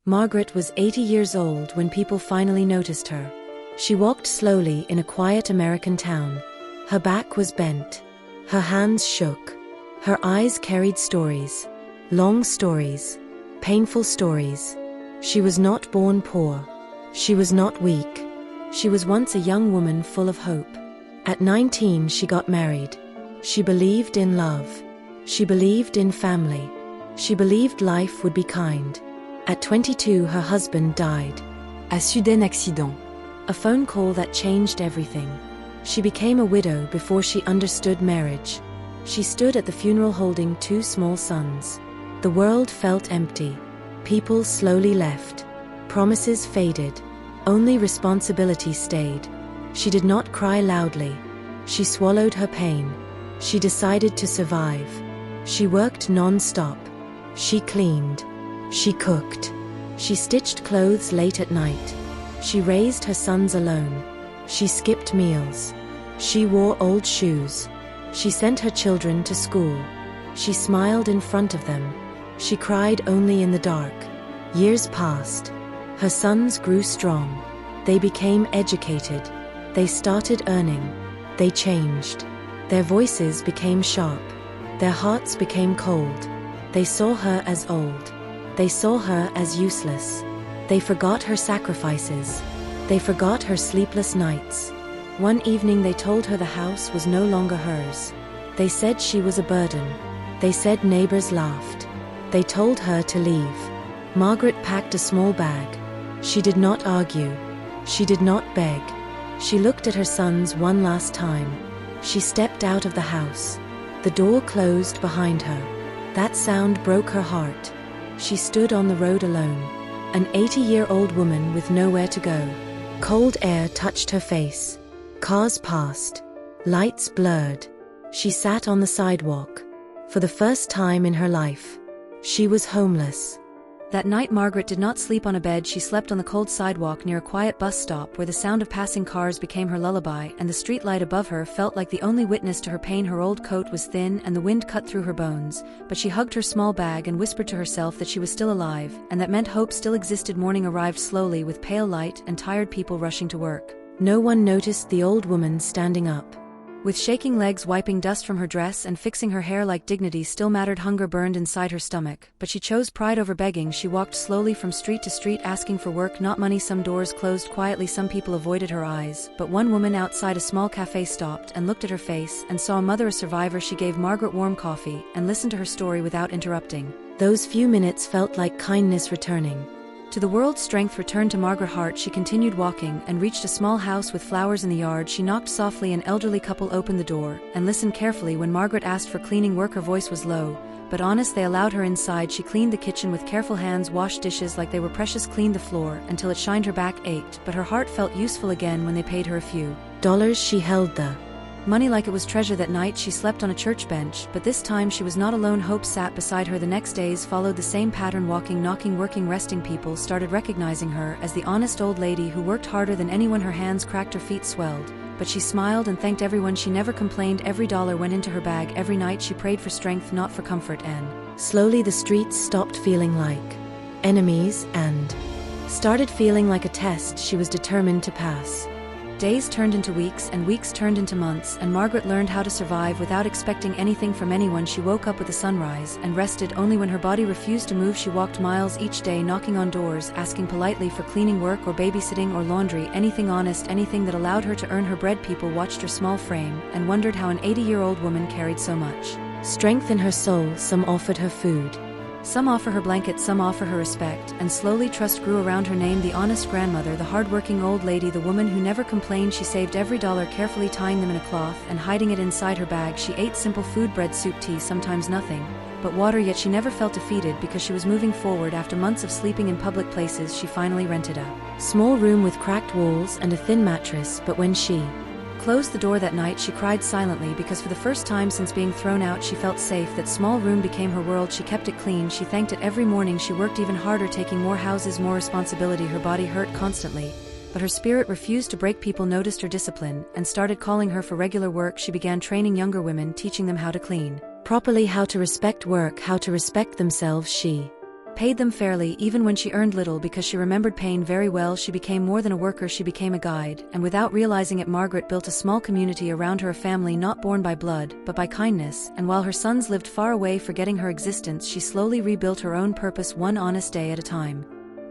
Margaret was 80 years old when people finally noticed her. She walked slowly in a quiet American town. Her back was bent. Her hands shook. Her eyes carried stories. Long stories. Painful stories. She was not born poor. She was not weak. She was once a young woman full of hope. At 19 she got married. She believed in love. She believed in family. She believed life would be kind. At 22 her husband died. A soudain accident. A phone call that changed everything. She became a widow before she understood marriage. She stood at the funeral holding 2 small sons. The world felt empty. People slowly left. Promises faded. Only responsibility stayed. She did not cry loudly. She swallowed her pain. She decided to survive. She worked non-stop. She cleaned. She cooked. She stitched clothes late at night. She raised her sons alone. She skipped meals. She wore old shoes. She sent her children to school. She smiled in front of them. She cried only in the dark. Years passed. Her sons grew strong. They became educated. They started earning. They changed. Their voices became sharp. Their hearts became cold. They saw her as old. They saw her as useless. They forgot her sacrifices. They forgot her sleepless nights. One evening they told her the house was no longer hers. They said she was a burden. They said neighbors laughed. They told her to leave. Margaret packed a small bag. She did not argue. She did not beg. She looked at her sons one last time. She stepped out of the house. The door closed behind her. That sound broke her heart. She stood on the road alone. An 80-year-old woman with nowhere to go. Cold air touched her face. Cars passed. Lights blurred. She sat on the sidewalk. For the first time in her life, she was homeless. That night Margaret did not sleep on a bed. She slept on the cold sidewalk near a quiet bus stop where the sound of passing cars became her lullaby, and the street light above her felt like the only witness to her pain. Her old coat was thin and the wind cut through her bones, but she hugged her small bag and whispered to herself that she was still alive, and that meant hope still existed. Morning arrived slowly with pale light and tired people rushing to work. No one noticed the old woman standing up. With shaking legs, wiping dust from her dress and fixing her hair like dignity still mattered. Hunger burned inside her stomach, but she chose pride over begging. She walked slowly from street to street asking for work, not money. Some doors closed quietly, some people avoided her eyes, but one woman outside a small cafe stopped and looked at her face and saw a mother, a survivor. She gave Margaret warm coffee and listened to her story without interrupting. Those few minutes felt like kindness returning. To the world, strength returned to Margaret Hart. She continued walking and reached a small house with flowers in the yard. She knocked softly. An elderly couple opened the door and listened carefully. When Margaret asked for cleaning work, her voice was low but honest. They allowed her inside. She cleaned the kitchen with careful hands, washed dishes like they were precious, cleaned the floor until it shined. Her back ached, but her heart felt useful again when they paid her a few dollars. She held the money like it was treasure. That night she slept on a church bench, but this time she was not alone. Hope sat beside her. The next days followed the same pattern: walking, knocking, working, resting. People started recognizing her as the honest old lady who worked harder than anyone. Her hands cracked, her feet swelled, but she smiled and thanked everyone. She never complained. Every dollar went into her bag. Every night she prayed for strength, not for comfort. And slowly the streets stopped feeling like enemies and started feeling like a test she was determined to pass. Days turned into weeks, and weeks turned into months, and Margaret learned how to survive without expecting anything from anyone. She woke up with the sunrise and rested only when her body refused to move. She walked miles each day, knocking on doors, asking politely for cleaning work or babysitting or laundry, anything honest, anything that allowed her to earn her bread. People watched her small frame and wondered how an 80-year-old woman carried so much strength in her soul. Some offered her food. Some offer her blankets, some offer her respect, and slowly trust grew around her name. The honest grandmother, the hard-working old lady, the woman who never complained. She saved every dollar, carefully tying them in a cloth and hiding it inside her bag. She ate simple food: bread, soup, tea, sometimes nothing but water, yet she never felt defeated because she was moving forward. After months of sleeping in public places, she finally rented a small room with cracked walls and a thin mattress, but when she closed the door that night, she cried silently because for the first time since being thrown out, she felt safe. That small room became her world. She kept it clean. She thanked it every morning. She worked even harder, taking more houses, more responsibility. Her body hurt constantly, but her spirit refused to break. People noticed her discipline and started calling her for regular work. She began training younger women, teaching them how to clean properly, how to respect work, how to respect themselves. She paid them fairly even when she earned little because she remembered pain very well. She became more than a worker, she became a guide, and without realizing it Margaret built a small community around her, a family not born by blood, but by kindness, and while her sons lived far away forgetting her existence, she slowly rebuilt her own purpose one honest day at a time.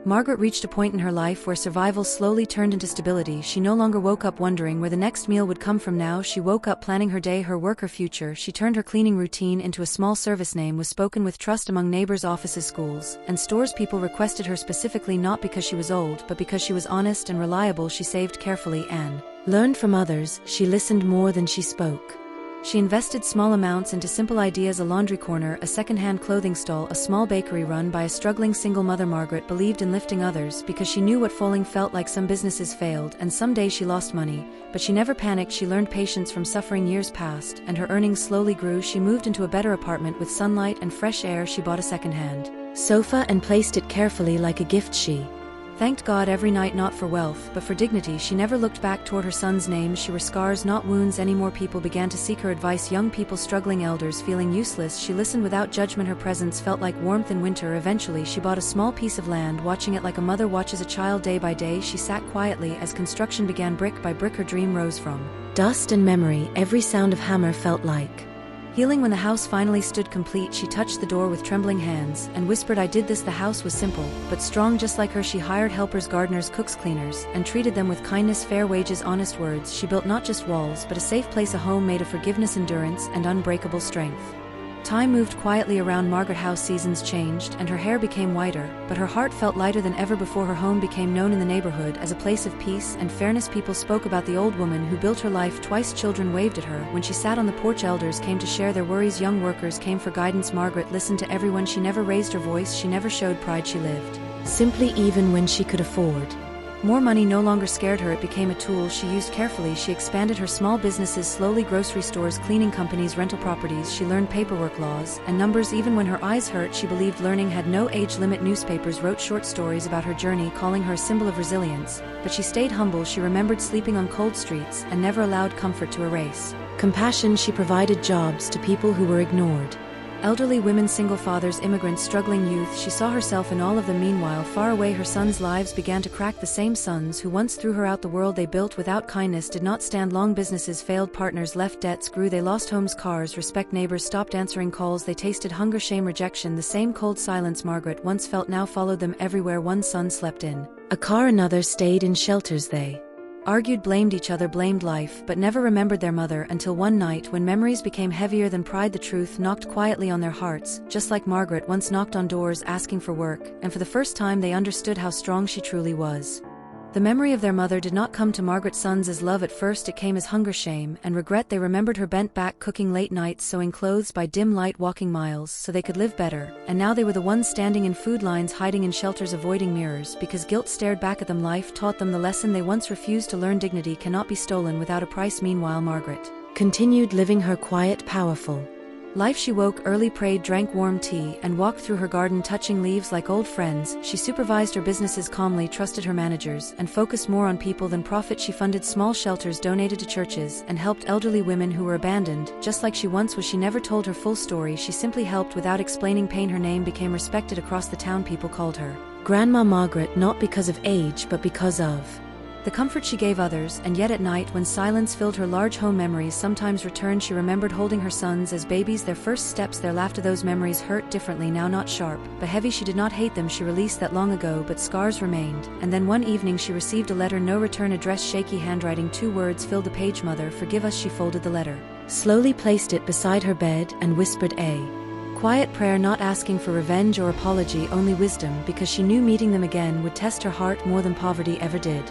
Margaret reached a point in her life where survival slowly turned into stability. She no longer woke up wondering where the next meal would come from. Now she woke up planning her day, her work, her future. She turned her cleaning routine into a small service. Name was spoken with trust among neighbors, offices, schools, and stores. People requested her specifically not because she was old, but because she was honest and reliable. She saved carefully and learned from others. She listened more than she spoke. She invested small amounts into simple ideas: a laundry corner, a second-hand clothing stall, a small bakery run by a struggling single mother. Margaret believed in lifting others because she knew what falling felt like. Some businesses failed, and some days she lost money, but she never panicked. She learned patience from suffering. Years passed, and her earnings slowly grew. She moved into a better apartment with sunlight and fresh air. She bought a second-hand sofa and placed it carefully like a gift. She thanked God every night, not for wealth, but for dignity. She never looked back toward her sons' names. She were scars, not wounds anymore. People began to seek her advice, young people, struggling elders, feeling useless. She listened without judgment. Her presence felt like warmth in winter. Eventually she bought a small piece of land, watching it like a mother watches a child. Day by day she sat quietly as construction began. Brick by brick her dream rose from dust and memory. Every sound of hammer felt like healing. When the house finally stood complete, she touched the door with trembling hands and whispered, "I did this." The house was simple, but strong just like her. She hired helpers, gardeners, cooks, cleaners, and treated them with kindness. Fair wages, honest words. She built not just walls, but a safe place, a home made of forgiveness, endurance, and unbreakable strength. Time moved quietly around Margaret House. Seasons changed, and her hair became whiter, but her heart felt lighter than ever before. Her home became known in the neighborhood as a place of peace and fairness. People spoke about the old woman who built her life twice. Children waved at her when she sat on the porch. Elders came to share their worries. Young workers came for guidance. Margaret listened to everyone. She never raised her voice. She never showed pride. She lived simply, even when she could afford more. Money no longer scared her. It became a tool she used carefully. She expanded her small businesses slowly: grocery stores, cleaning companies, rental properties. She learned paperwork, laws, and numbers. Even when her eyes hurt, she believed learning had no age limit. Newspapers wrote short stories about her journey, calling her a symbol of resilience. But she stayed humble. She remembered sleeping on cold streets and never allowed comfort to erase compassion. She provided jobs to people who were ignored. Elderly women, single fathers, immigrants, struggling youth. She saw herself in all of them. Meanwhile, far away, her sons' lives began to crack. The same sons who once threw her out. The world they built without kindness did not stand long. Businesses failed, partners left, debts grew. They lost homes, cars, respect. Neighbors stopped answering calls. They tasted hunger, shame, rejection. The same cold silence Margaret once felt now followed them everywhere. One son slept in a car, another stayed in shelters. They argued, blamed each other, blamed life, but never remembered their mother until one night when memories became heavier than pride. The truth knocked quietly on their hearts, just like Margaret once knocked on doors asking for work, and for the first time they understood how strong she truly was. The memory of their mother did not come to Margaret's sons as love at first. It came as hunger, shame, and regret. They remembered her bent back, cooking late nights, sewing clothes by dim light, walking miles so they could live better. And now they were the ones standing in food lines, hiding in shelters, avoiding mirrors because guilt stared back at them. Life taught them the lesson they once refused to learn: dignity cannot be stolen without a price. Meanwhile, Margaret continued living her quiet, powerful life. She woke early, prayed, drank warm tea, and walked through her garden touching leaves like old friends. She supervised her businesses calmly, trusted her managers, and focused more on people than profit. She funded small shelters, donated to churches, and helped elderly women who were abandoned, just like she once was. She never told her full story. She simply helped without explaining pain. Her name became respected across the town. People called her Grandma Margaret, not because of age but because of the comfort she gave others. And yet at night, when silence filled her large home, memories sometimes returned. She remembered holding her sons as babies, their first steps, their laughter. Those memories hurt differently now, not sharp, but heavy. She did not hate them. She released that long ago, but scars remained. And then one evening she received a letter, no return address, shaky handwriting. 2 words filled the page: "Mother, forgive us." She folded the letter, slowly placed it beside her bed, and whispered a quiet prayer, not asking for revenge or apology, only wisdom, because she knew meeting them again would test her heart more than poverty ever did.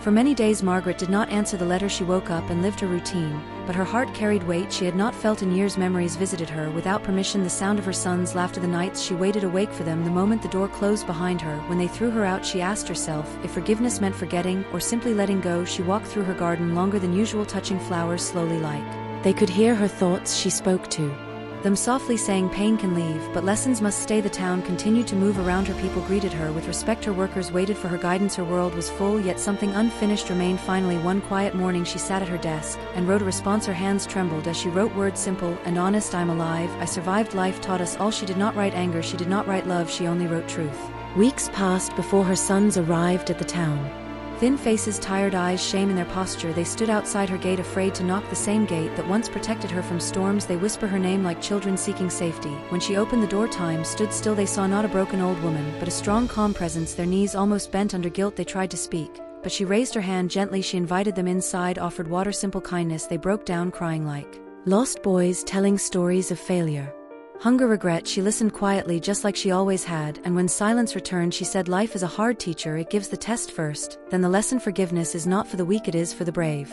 For many days Margaret did not answer the letter. She woke up and lived her routine, but her heart carried weight she had not felt in years. Memories visited her without permission, the sound of her sons' laughter, the nights she waited awake for them, the moment the door closed behind her. When they threw her out, she asked herself if forgiveness meant forgetting or simply letting go. She walked through her garden longer than usual, touching flowers slowly like they could hear her thoughts. She spoke to them softly saying pain can leave, but lessons must stay. The town continued to move around her. People greeted her with respect. Her workers waited for her guidance. Her world was full, yet something unfinished remained. Finally, one quiet morning, she sat at her desk and wrote a response. Her hands trembled as she wrote words simple and honest. I'm alive, I survived. Life taught us all. She did not write anger, she did not write love, she only wrote truth. Weeks passed before her sons arrived at the town. Thin faces, tired eyes, shame in their posture, they stood outside her gate, afraid to knock. The same gate that once protected her from storms. They whisper her name like children seeking safety. When she opened the door, time stood still. They saw not a broken old woman, but a strong, calm presence. Their knees almost bent under guilt. They tried to speak, but she raised her hand gently. She invited them inside, offered water, simple kindness. They broke down, crying like lost boys telling stories of failure. Hunger, regret. She listened quietly, just like she always had, and when silence returned, she said, life is a hard teacher. It gives the test first, then the lesson. Forgiveness is not for the weak, it is for the brave.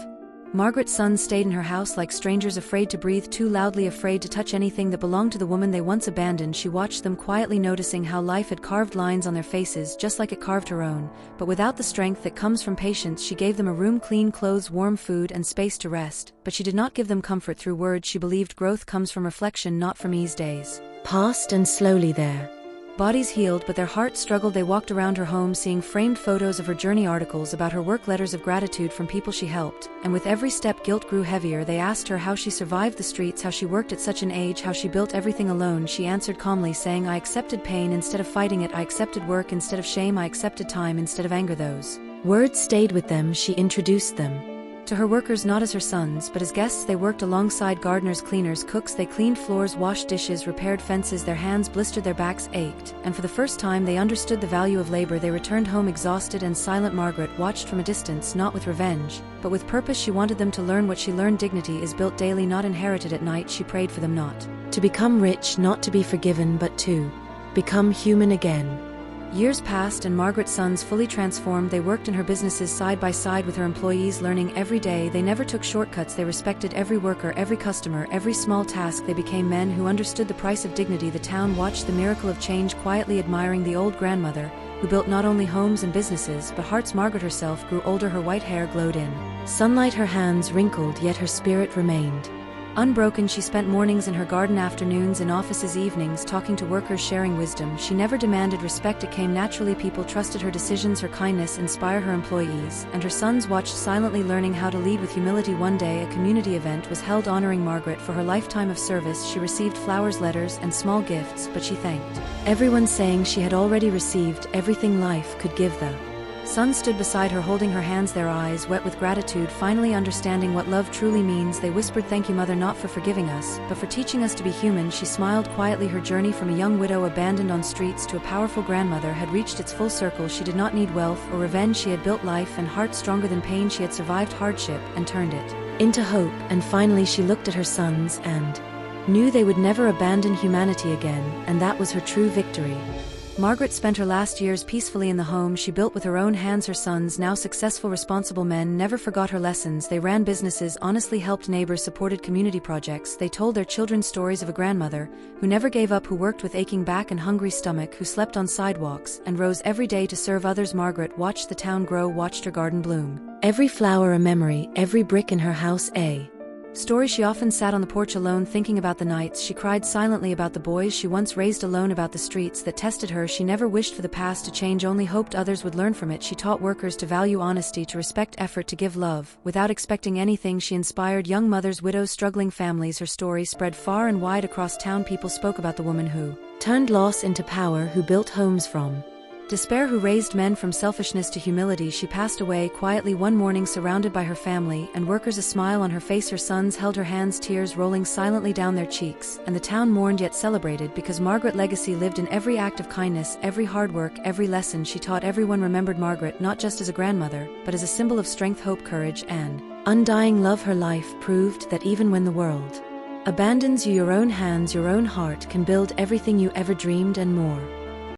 Margaret's sons stayed in her house like strangers, afraid to breathe too loudly, afraid to touch anything that belonged to the woman they once abandoned. She watched them quietly, noticing how life had carved lines on their faces just like it carved her own, but without the strength that comes from patience. She gave them a room, clean clothes, warm food, and space to rest, but she did not give them comfort through words. She believed growth comes from reflection, not from ease. Days passed, and slowly their bodies healed, but their hearts struggled. They walked around her home, seeing framed photos of her journey, articles about her work, letters of gratitude from people she helped, and with every step guilt grew heavier. They asked her how she survived the streets, how she worked at such an age, how she built everything alone. She answered calmly, saying, I accepted pain instead of fighting it, I accepted work instead of shame, I accepted time instead of anger. Those words stayed with them. She introduced them to her workers, not as her sons, but as guests. They worked alongside gardeners, cleaners, cooks. They cleaned floors, washed dishes, repaired fences. Their hands blistered, their backs ached, and for the first time they understood the value of labor. They returned home exhausted and silent. Margaret watched from a distance, not with revenge, but with purpose. She wanted them to learn what she learned. Dignity is built daily, not inherited at night. She prayed for them not to become rich, not to be forgiven, but to become human again. Years passed and Margaret's sons fully transformed. They worked in her businesses side by side with her employees, learning every day. They never took shortcuts. They respected every worker, every customer, every small task. They became men who understood the price of dignity. The town watched the miracle of change, quietly admiring the old grandmother, who built not only homes and businesses, but hearts. Margaret herself grew older. Her white hair glowed in sunlight, her hands wrinkled, yet her spirit remained unbroken. She spent mornings in her garden, afternoons in offices, evenings talking to workers, sharing wisdom. She never demanded respect, it came naturally. People trusted her decisions, her kindness inspired her employees, and her sons watched silently, learning how to lead with humility. One day, a community event was held honoring Margaret for her lifetime of service. She received flowers, letters, and small gifts, but she thanked everyone, saying she had already received everything life could give. The sons stood beside her, holding her hands, their eyes wet with gratitude, finally understanding what love truly means. They whispered, thank you, Mother, not for forgiving us, but for teaching us to be human. She smiled quietly. Her journey from a young widow abandoned on streets to a powerful grandmother had reached its full circle. She did not need wealth or revenge. She had built life and heart stronger than pain. She had survived hardship and turned it into hope. And finally she looked at her sons and knew they would never abandon humanity again, and that was her true victory. Margaret spent her last years peacefully in the home she built with her own hands. Her sons, now successful, responsible men, never forgot her lessons. They ran businesses, honestly helped neighbors, supported community projects. They told their children stories of a grandmother who never gave up, who worked with aching back and hungry stomach, who slept on sidewalks and rose every day to serve others. Margaret watched the town grow, watched her garden bloom. Every flower a memory, every brick in her house a story. She often sat on the porch alone, thinking about the nights she cried silently, about the boys she once raised alone, about the streets that tested her. She never wished for the past to change, only hoped others would learn from it. She taught workers to value honesty, to respect effort, to give love without expecting anything. She inspired young mothers, widows, struggling families. Her story spread far and wide across town. People spoke about the woman who turned loss into power, who built homes from despair, who raised men from selfishness to humility. She passed away quietly one morning, surrounded by her family and workers, a smile on her face. Her sons held her hands, tears rolling silently down their cheeks, and the town mourned yet celebrated, because Margaret's legacy lived in every act of kindness, every hard work, every lesson she taught. Everyone remembered Margaret not just as a grandmother, but as a symbol of strength, hope, courage, and undying love. Her life proved that even when the world abandons you, your own hands, your own heart can build everything you ever dreamed and more.